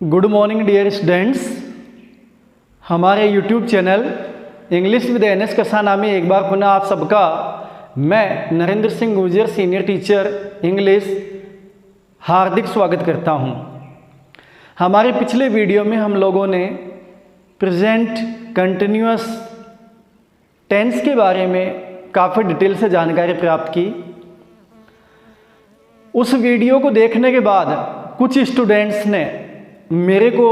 Good morning dear students. हमारे YouTube channel English with NS Kasana में एक बार पुनः आप सबका मैं Narendra Singh Gurjar senior teacher English हार्दिक स्वागत करता हूं। हमारे पिछले वीडियो में हम लोगों ने प्रेजेंट कंटिन्यूअस टेंस के बारे में काफ़ी डिटेल से जानकारी प्राप्त की। उस वीडियो को देखने के बाद कुछ स्टूडेंट्स ने मेरे को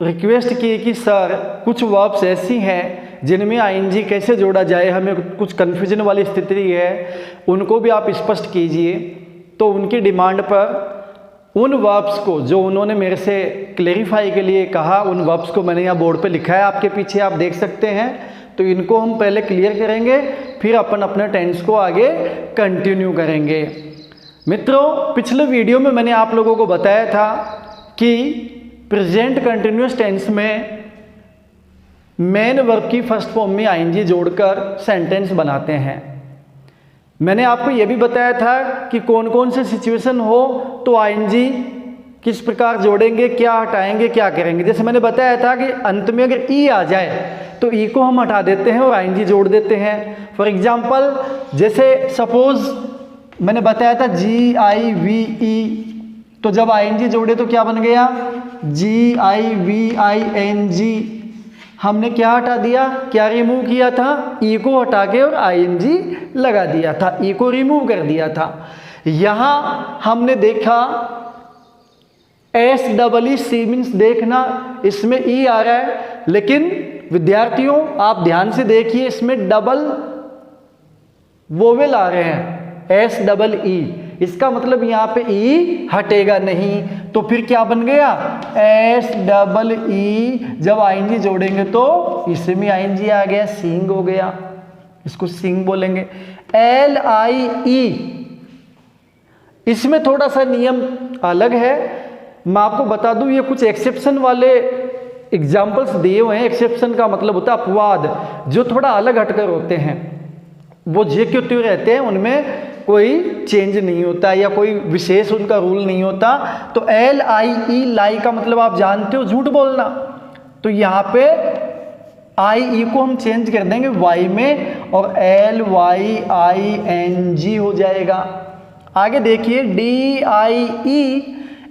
रिक्वेस्ट की कि सर कुछ वर्ब्स ऐसी हैं जिनमें आईएनजी कैसे जोड़ा जाए, हमें कुछ कन्फ्यूजन वाली स्थिति है, उनको भी आप स्पष्ट कीजिए। तो उनकी डिमांड पर उन वर्ब्स को जो उन्होंने मेरे से क्लेरिफाई के लिए कहा, उन वर्ब्स को मैंने यहाँ बोर्ड पे लिखा है, आपके पीछे आप देख सकते हैं। तो इनको हम पहले क्लियर करेंगे, फिर अपन अपने टेंस को आगे कंटिन्यू करेंगे। मित्रों, पिछले वीडियो में मैंने आप लोगों को बताया था कि प्रेजेंट कंटिन्यूअस टेंस में मेन वर्ब की फर्स्ट फॉर्म में आईएनजी जोड़कर सेंटेंस बनाते हैं। मैंने आपको यह भी बताया था कि कौन कौन से सिचुएशन हो तो आईएनजी किस प्रकार जोड़ेंगे, क्या हटाएंगे, क्या करेंगे। जैसे मैंने बताया था कि अंत में अगर ई आ जाए तो ई को हम हटा देते हैं और आईएनजी जोड़ देते हैं। फॉर एग्जाम्पल, जैसे सपोज मैंने बताया था GIVE, तो जब आईएनजी जोड़े तो क्या बन गया GIVING। हमने क्या हटा दिया, क्या रिमूव किया था, ई को हटा के और आईएनजी लगा दिया था, ई को रिमूव कर दिया था। यहां हमने देखा SEEC मीन्स देखना, इसमें ई आ रहा है, लेकिन विद्यार्थियों आप ध्यान से देखिए, इसमें डबल वोवेल आ रहे हैं SEE। इसका मतलब यहाँ पे ई हटेगा नहीं, तो फिर क्या बन गया SEE। जब आईएनजी जोड़ेंगे तो इसमें आईएनजी आ गया, सींग हो गया, इसको सींग बोलेंगे। LIE, इसमें थोड़ा सा नियम अलग है, मैं आपको बता दूं, ये कुछ एक्सेप्शन वाले एग्जाम्पल्स दिए हुए हैं। एक्सेप्शन का मतलब होता है अपवाद, जो थोड़ा अलग हटकर होते हैं, वो जे क्यों त्यों रहते हैं, उनमें कोई चेंज नहीं होता या कोई विशेष उनका रूल नहीं होता। तो LIE, लाई का मतलब आप जानते हो झूठ बोलना, तो यहाँ पे IE को हम चेंज कर देंगे Y में और LYING हो जाएगा। आगे देखिए DIE,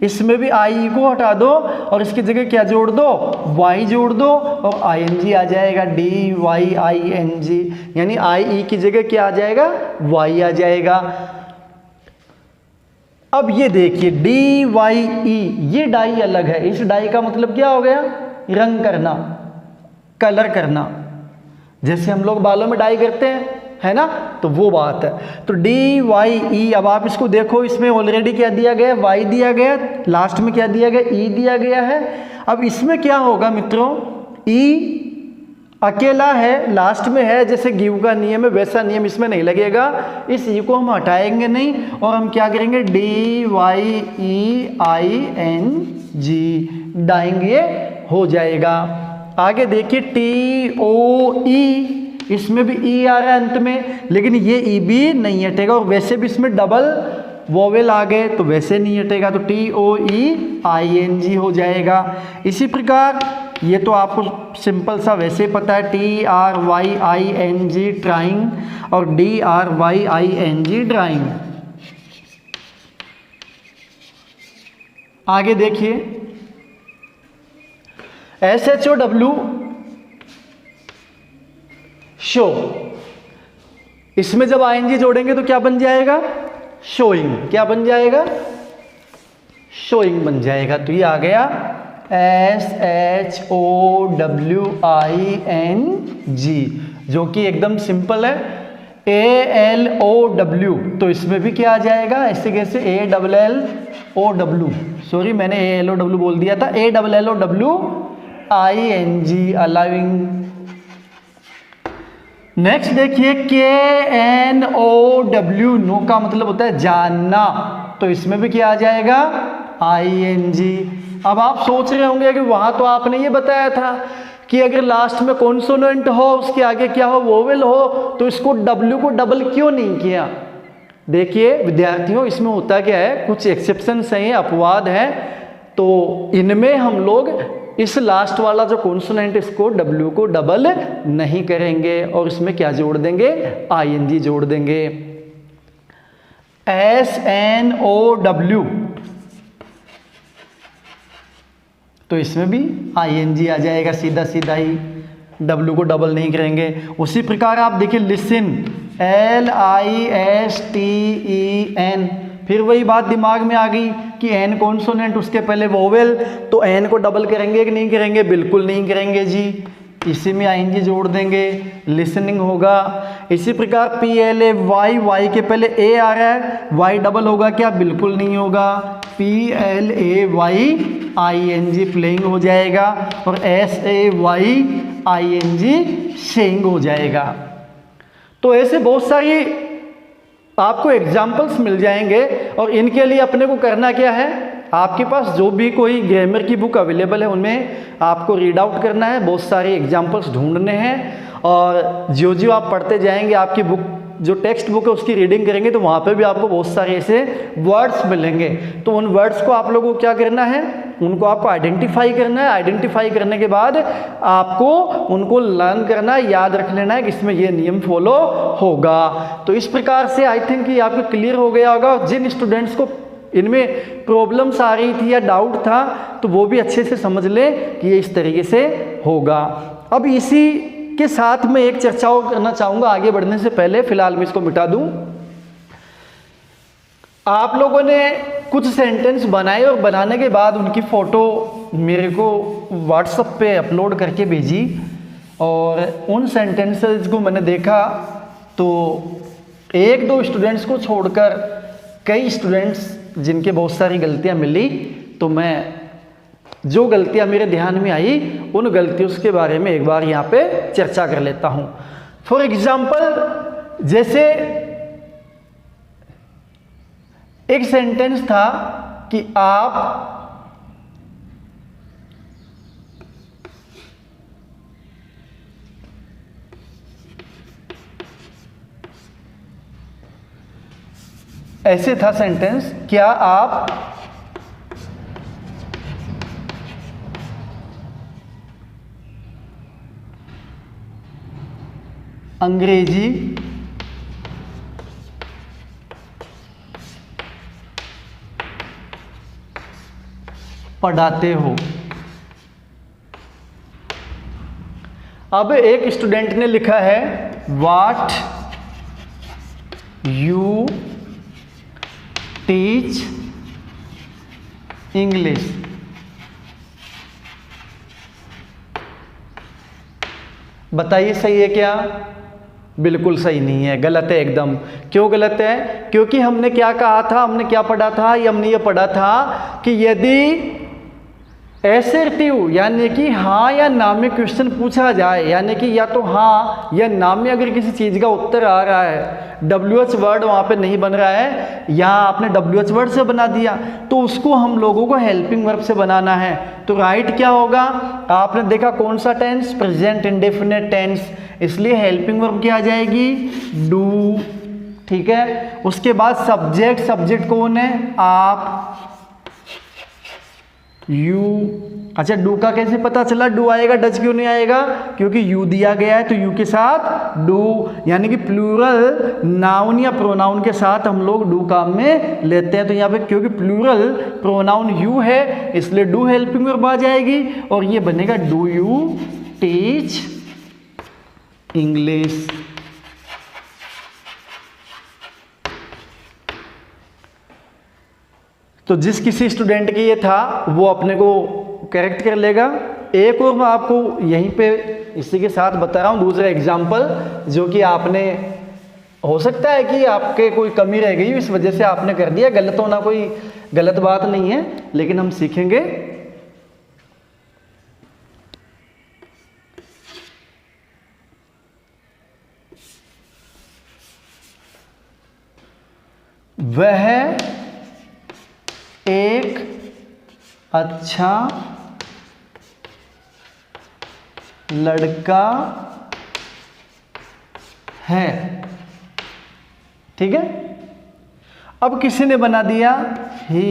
इसमें भी IE को हटा दो और इसकी जगह क्या जोड़ दो, Y जोड़ दो और ING आ जाएगा, DYING। यानी IE की जगह क्या आ जाएगा, Y आ जाएगा। अब ये देखिए DYE, ये डाई अलग है। इस डाई का मतलब क्या हो गया, रंग करना, कलर करना, जैसे हम लोग बालों में डाई करते हैं, है ना, तो वो बात है। तो DYE, अब आप इसको देखो, इसमें ऑलरेडी क्या दिया गया, Y दिया गया, लास्ट में क्या दिया गया, E दिया गया है। अब इसमें क्या होगा मित्रों, E अकेला है, लास्ट में है, जैसे गिव का नियम है वैसा नियम इसमें नहीं लगेगा। इस E को हम हटाएंगे नहीं और हम क्या करेंगे DYEING, डाएंगे हो जाएगा। आगे देखिए TOE, इसमें भी ई आ रहा है अंत में, लेकिन ये ई भी नहीं हटेगा और वैसे भी इसमें डबल वोवेल आ गए तो वैसे नहीं हटेगा, तो TOEING हो जाएगा। इसी प्रकार ये तो आपको सिंपल सा वैसे पता है, TRYING ट्राइंग और DRYING ड्राइंग। आगे देखिए SHOW, शो, इसमें जब आईएनजी जोड़ेंगे तो क्या बन जाएगा, शोइंग। क्या बन जाएगा, शोइंग बन जाएगा। तो ये आ गया SHOWING, जो कि एकदम सिंपल है। ALOW, तो इसमें भी क्या आ जाएगा, ऐसे कैसे ALLOW, सॉरी मैंने ALOW बोल दिया था, ALLOWING, अलाउइंग। नेक्स्ट देखिए KNOW, नो का मतलब होता है जानना, तो इसमें भी क्या आ जाएगा, ING। अब आप सोच रहे होंगे कि वहां तो आपने ये बताया था कि अगर लास्ट में कॉन्सोनेंट हो, उसके आगे क्या हो, वोवेल हो, तो इसको W को डबल क्यों नहीं किया। देखिए विद्यार्थियों, इसमें होता क्या है, कुछ एक्सेप्शंस हैं, अपवाद हैं, तो इनमें हम लोग इस लास्ट वाला जो कॉन्सोनेंट इसको W को डबल नहीं करेंगे और इसमें क्या जोड़ देंगे, ING जोड़ देंगे। SNOW, तो इसमें भी ING आ जाएगा सीधा सीधा ही, W को डबल नहीं करेंगे। उसी प्रकार आप देखिए लिसन, LISTEN, फिर वही बात दिमाग में आ गई कि N कॉन्सोनेंट उसके पहले वोवेल, तो N को डबल करेंगे कि नहीं करेंगे, बिल्कुल नहीं करेंगे जी, इसी में ING जोड़ देंगे, लिसनिंग होगा। इसी प्रकार PLAY, Y के पहले A आ रहा है, Y डबल होगा क्या, बिल्कुल नहीं होगा, PLAY ING प्लेइंग हो जाएगा और SAY ING सेइंग हो जाएगा। तो ऐसे बहुत सारी आपको एग्जाम्पल्स मिल जाएंगे और इनके लिए अपने को करना क्या है, आपके पास जो भी कोई ग्रामर की बुक अवेलेबल है उनमें आपको रीड आउट करना है, बहुत सारे एग्जाम्पल्स ढूंढने हैं और जो जो आप पढ़ते जाएंगे आपकी बुक जो टेक्स्ट बुक है उसकी रीडिंग करेंगे तो वहाँ पे भी आपको बहुत सारे ऐसे वर्ड्स मिलेंगे। तो उन वर्ड्स को आप लोगों को क्या करना है, उनको आपको आइडेंटिफाई करना है। आइडेंटिफाई करने के बाद आपको उनको लर्न करना है, याद रख लेना है कि इसमें ये नियम फॉलो होगा। तो इस प्रकार से आई थिंक कि आपको क्लियर हो गया होगा। जिन स्टूडेंट्स को इनमें प्रॉब्लम्स आ रही थी या डाउट था तो वो भी अच्छे से समझ ले कि ये इस तरीके से होगा। अब इसी के साथ में एक चर्चा करना चाहूँगा आगे बढ़ने से पहले, फिलहाल मैं इसको मिटा दूँ। आप लोगों ने कुछ सेंटेंस बनाए और बनाने के बाद उनकी फ़ोटो मेरे को व्हाट्सएप पे अपलोड करके भेजी और उन सेंटेंसेस को मैंने देखा तो एक दो स्टूडेंट्स को छोड़कर कई स्टूडेंट्स जिनके बहुत सारी गलतियां मिली, तो मैं जो गलतियां मेरे ध्यान में आई उन गलतियों के बारे में एक बार यहाँ पे चर्चा कर लेता हूँ। फॉर एग्जाम्पल, जैसे एक सेंटेंस था कि आप ऐसे था सेंटेंस, क्या आप अंग्रेजी पढ़ाते हो। अब एक स्टूडेंट ने लिखा है व्हाट यू टीच इंग्लिश। बताइए सही है क्या? बिल्कुल सही नहीं है, गलत है एकदम। क्यों गलत है? क्योंकि हमने क्या कहा था, हमने क्या पढ़ा था, हमने ये पढ़ा था कि यदि एसर्टिव यानी कि हाँ या ना में क्वेश्चन पूछा जाए, यानी कि या तो हाँ या ना में अगर किसी चीज़ का उत्तर आ रहा है, WH वर्ड वहाँ पे नहीं बन रहा है, यहाँ आपने WH वर्ड से बना दिया, तो उसको हम लोगों को हेल्पिंग वर्ब से बनाना है। तो राइट क्या होगा? आपने देखा कौन सा टेंस? प्रेजेंट इंडेफिनिट टेंस, इसलिए हेल्पिंग वर्ब क्या आ जाएगी? डू। ठीक है, उसके बाद सब्जेक्ट, सब्जेक्ट कौन है? आप, यू। अच्छा, डू का कैसे पता चला डू आएगा, डच क्यों नहीं आएगा? क्योंकि यू दिया गया है तो यू के साथ डू, यानी कि प्लूरल नाउन या प्रोनाउन के साथ हम लोग डू काम में लेते हैं। तो यहाँ पे क्योंकि प्लूरल प्रोनाउन यू है इसलिए डू हेल्पिंग वर्ब आ जाएगी और ये बनेगा डू यू टीच इंग्लिश। तो जिस किसी स्टूडेंट के ये था वो अपने को करेक्ट कर लेगा। एक और मैं आपको यहीं पे इसी के साथ बता रहा हूँ दूसरा एग्जाम्पल, जो कि आपने हो सकता है कि आपके कोई कमी रह गई इस वजह से आपने कर दिया। गलत होना कोई गलत बात नहीं है, लेकिन हम सीखेंगे। वह एक अच्छा लड़का है। ठीक है, अब किसी ने बना दिया he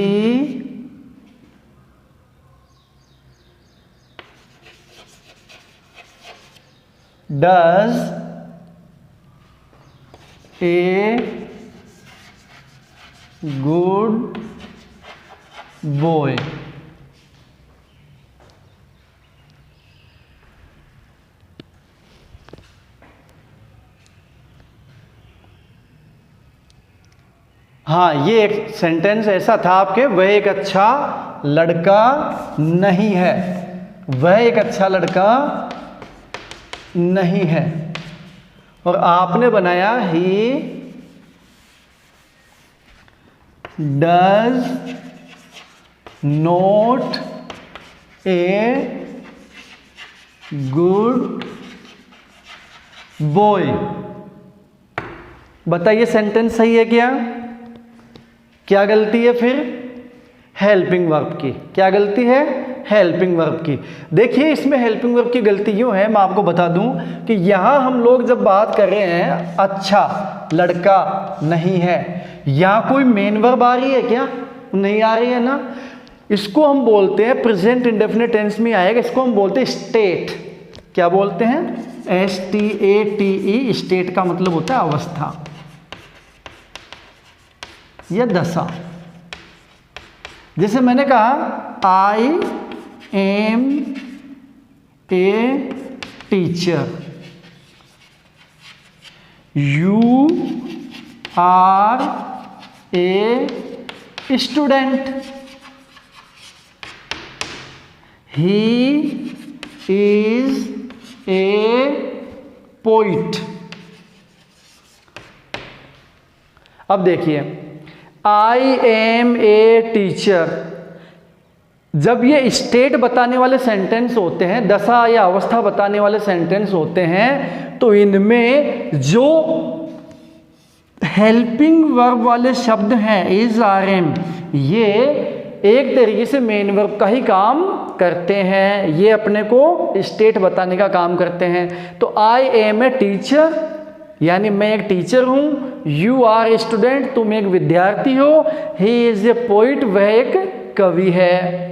does a good boy. हाँ, ये एक सेंटेंस ऐसा था आपके, वह एक अच्छा लड़का नहीं है, वह एक अच्छा लड़का नहीं है। और आपने बनाया he does not a good boy. बताइए सेंटेंस सही है क्या? क्या गलती है फिर? हेल्पिंग वर्ब की। क्या गलती है? हेल्पिंग वर्ब की। देखिए इसमें हेल्पिंग वर्ब की गलती यूँ है, मैं आपको बता दूं कि यहाँ हम लोग जब बात कर रहे हैं अच्छा लड़का नहीं है, यहाँ कोई मेन वर्ब आ रही है क्या? नहीं आ रही है ना। इसको हम बोलते हैं प्रेजेंट इंडेफिनिट टेंस में आएगा, इसको हम बोलते हैं स्टेट। क्या बोलते हैं? STATE। स्टेट का मतलब होता है अवस्था या दशा। जैसे मैंने कहा I am a teacher, you are a student, he is a poet. अब देखिए आई एम ए टीचर, जब ये स्टेट बताने वाले सेंटेंस होते हैं, दशा या अवस्था बताने वाले सेंटेंस होते हैं, तो इनमें जो हेल्पिंग वर्ब वाले शब्द हैं इज आर एम, ये एक तरीके से मेन वर्ब का ही काम करते हैं, ये अपने को स्टेट बताने का काम करते हैं। तो आई एम ए टीचर यानी मैं एक टीचर हूँ, यू आर स्टूडेंट तुम एक विद्यार्थी हो, ही इज ए पोइट वह एक कवि है।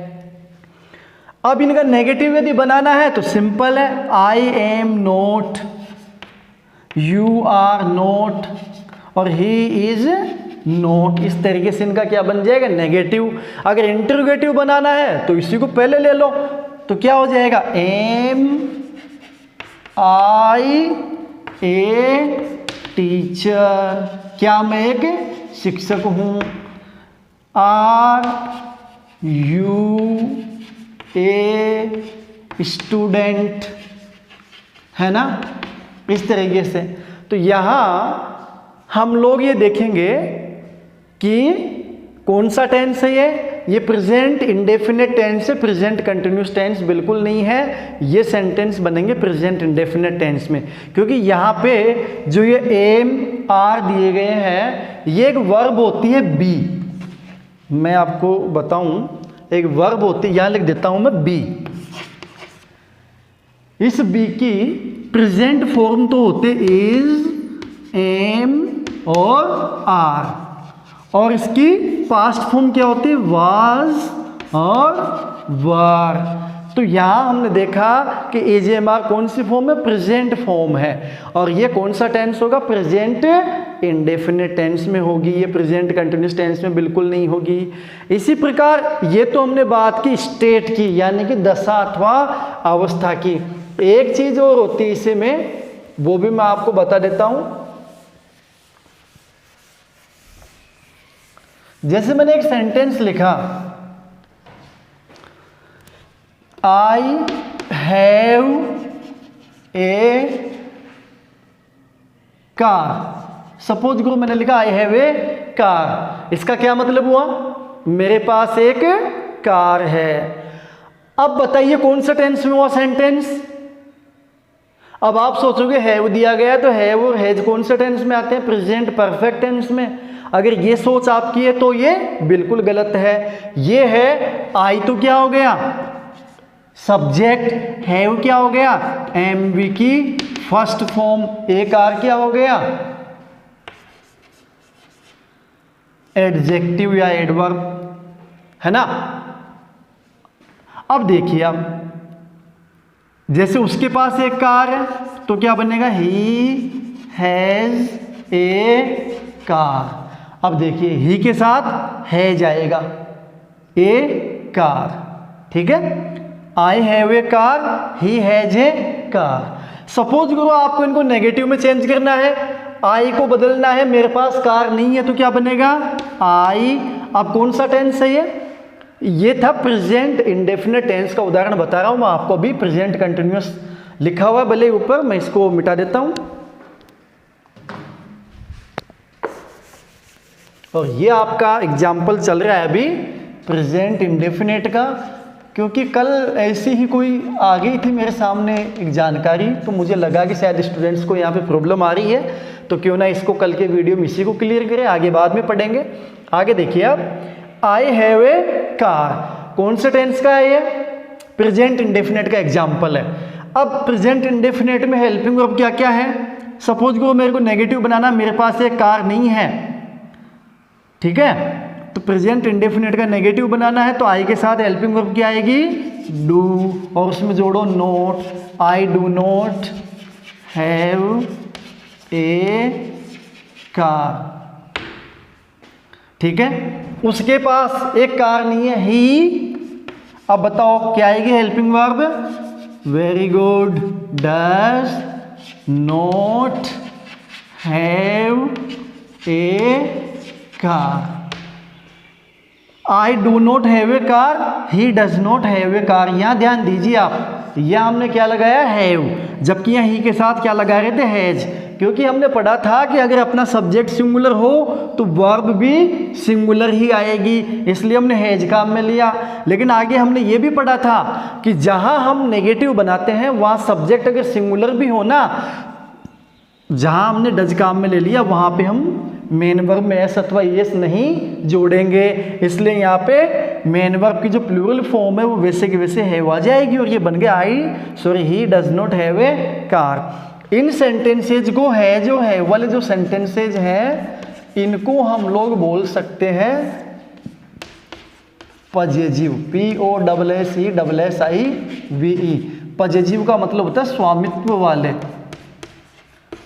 अब इनका नेगेटिव यदि बनाना है तो सिंपल है, I am not, you are not और ही इज नोट। इस तरीके से इनका क्या बन जाएगा? नेगेटिव। अगर इंटरोगेटिव बनाना है तो इसी को पहले ले लो, तो क्या हो जाएगा? एम आई ए टीचर, क्या मैं एक शिक्षक हूँ। आर यू ए स्टूडेंट, है ना, इस तरीके से। तो यहाँ हम लोग ये देखेंगे कि कौन सा टेंस है ये प्रेजेंट इंडेफिनिट टेंस है, प्रेजेंट कंटिन्यूस टेंस बिल्कुल नहीं है। ये सेंटेंस बनेंगे प्रेजेंट इंडेफिनिट टेंस में, क्योंकि यहाँ पे जो ये एम आर दिए गए हैं, ये एक वर्ब होती है बी। मैं आपको बताऊं, एक वर्ब होती है, यहाँ लिख देता हूं मैं बी। इस बी की प्रेजेंट फॉर्म तो होते इज, एम और आर, और इसकी पास्ट फॉर्म क्या होती है? वाज और वर। तो यहाँ हमने देखा कि एज एम आर कौन सी फॉर्म है? प्रेजेंट फॉर्म है। और ये कौन सा टेंस होगा? प्रेजेंट इंडेफिनिट टेंस में होगी, ये प्रेजेंट कंटिन्यूस टेंस में बिल्कुल नहीं होगी। इसी प्रकार ये तो हमने बात की स्टेट की, यानी कि दशा अथवा अवस्था की। एक चीज और होती है इसे में, वो भी मैं आपको बता देता हूं। जैसे मैंने एक सेंटेंस लिखा, I have a car. Suppose करो मैंने लिखा आई हैव ए कार, इसका क्या मतलब हुआ? मेरे पास एक कार है। अब बताइए कौन सा टेंस में हुआ सेंटेंस? अब आप सोचोगे हैव दिया गया, तो हैव और हैज कौन से टेंस में आते हैं? प्रेजेंट परफेक्ट टेंस में। अगर ये सोच आपकी है तो ये बिल्कुल गलत है। ये है आई तो क्या हो गया? सब्जेक्ट। हैव क्या हो गया? एमवी की फर्स्ट फॉर्म। एक आर क्या हो गया? एडजेक्टिव या एडवर्ब, है ना। अब देखिए, अब जैसे उसके पास एक कार है तो क्या बनेगा, ही हैज़ ए कार। अब देखिए ही के साथ है जाएगा, ए कार, ठीक है। I have a car, he has a car. Suppose करो आपको इनको नेगेटिव में चेंज करना है, आई को बदलना है, मेरे पास कार नहीं है तो क्या बनेगा, आई। अब कौन सा टेंस है ये था प्रेजेंट इंडेफिनिट टेंस का उदाहरण बता रहा हूं मैं आपको। अभी प्रेजेंट कंटिन्यूअस लिखा हुआ है भले ऊपर, मैं इसको मिटा देता हूं। और ये आपका एग्जाम्पल चल रहा है अभी प्रेजेंट इंडेफिनिट का, क्योंकि कल ऐसी ही कोई आ गई थी मेरे सामने एक जानकारी, तो मुझे लगा कि शायद स्टूडेंट्स को यहाँ पे प्रॉब्लम आ रही है, तो क्यों ना इसको कल के वीडियो में इसी को क्लियर करें, आगे बाद में पढ़ेंगे। आगे देखिए आप, आई हैव ए कार, कौन से टेंस का है ये, प्रेजेंट इंडेफिनिट का एग्जाम्पल है। अब प्रेजेंट इंडेफिनिट में हेल्पिंग वर्ब क्या क्या है, सपोज को मेरे को नेगेटिव बनाना, मेरे पास एक कार नहीं है, ठीक है, तो प्रेजेंट इंडेफिनिट का नेगेटिव बनाना है तो आई के साथ हेल्पिंग वर्ब क्या आएगी, डू, और उसमें जोड़ो note, I do not have a car, ठीक है। उसके पास एक कार नहीं है, ही। अब बताओ क्या आएगी helping verb, very good, does not have a car. I do not have a car, he does not have a car. यहाँ ध्यान दीजिए आप, यहाँ हमने क्या लगाया, हैव, जबकि यहाँ ही के साथ क्या लगा रहे थे, हैज, क्योंकि हमने पढ़ा था कि अगर अपना सब्जेक्ट सिंगुलर हो तो वर्ब भी सिंगुलर ही आएगी, इसलिए हमने हैज काम में लिया। लेकिन आगे हमने ये भी पढ़ा था कि जहाँ हम नेगेटिव बनाते हैं वहाँ सब्जेक्ट अगर सिंगुलर भी हो ना, जहाँ हमने डज काम में ले लिया वहाँ पे हम मेन वर्ब में एस अथवा एस नहीं जोड़ेंगे, इसलिए यहाँ पे मेन वर्ब की जो प्लूरल फॉर्म है वो वैसे की वैसे हैव आ जाएगी और ये बन गया he does not have a car. In sentences को है जो है वाले जो सेंटेंसेज हैं इनको हम लोग बोल सकते हैं पजेजिव, POSSESSIVE। पजेजिव का मतलब होता है स्वामित्व वाले,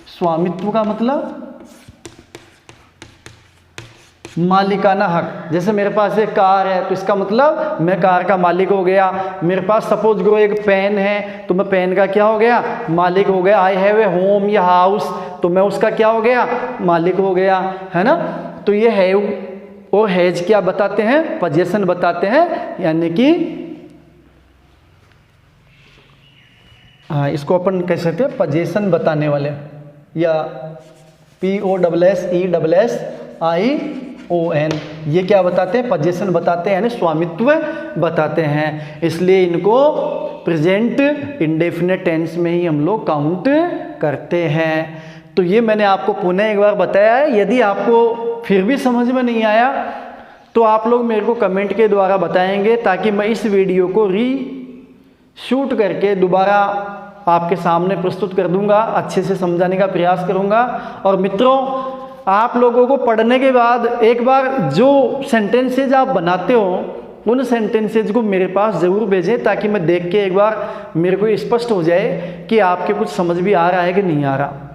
स्वामित्व का मतलब मालिकाना हक। जैसे मेरे पास एक कार है तो इसका मतलब मैं कार का मालिक हो गया। मेरे पास सपोज करो एक पेन है तो मैं पेन का क्या हो गया, मालिक हो गया। आई हैव ए होम या हाउस तो मैं उसका क्या हो गया, मालिक हो गया, है ना। तो ये हैव और हैज क्या बताते हैं, पोजेशन बताते हैं, यानी कि हाँ इसको अपन कह सकते हैं पोजेशन बताने वाले, या POSSESSION, ये क्या बताते हैं, पोजेशन बताते हैं, यानी स्वामित्व बताते हैं। इसलिए इनको प्रेजेंट इंडेफिनिट टेंस में ही हम लोग काउंट करते हैं। तो ये मैंने आपको पुनः एक बार बताया है। यदि आपको फिर भी समझ में नहीं आया तो आप लोग मेरे को कमेंट के द्वारा बताएंगे, ताकि मैं इस वीडियो को शूट करके दोबारा आपके सामने प्रस्तुत कर दूंगा, अच्छे से समझाने का प्रयास करूंगा। और मित्रों, आप लोगों को पढ़ने के बाद एक बार जो सेंटेंसेज आप बनाते हो उन सेंटेंसेज को मेरे पास ज़रूर भेजें, ताकि मैं देख के एक बार मेरे को स्पष्ट हो जाए कि आपके कुछ समझ भी आ रहा है कि नहीं आ रहा।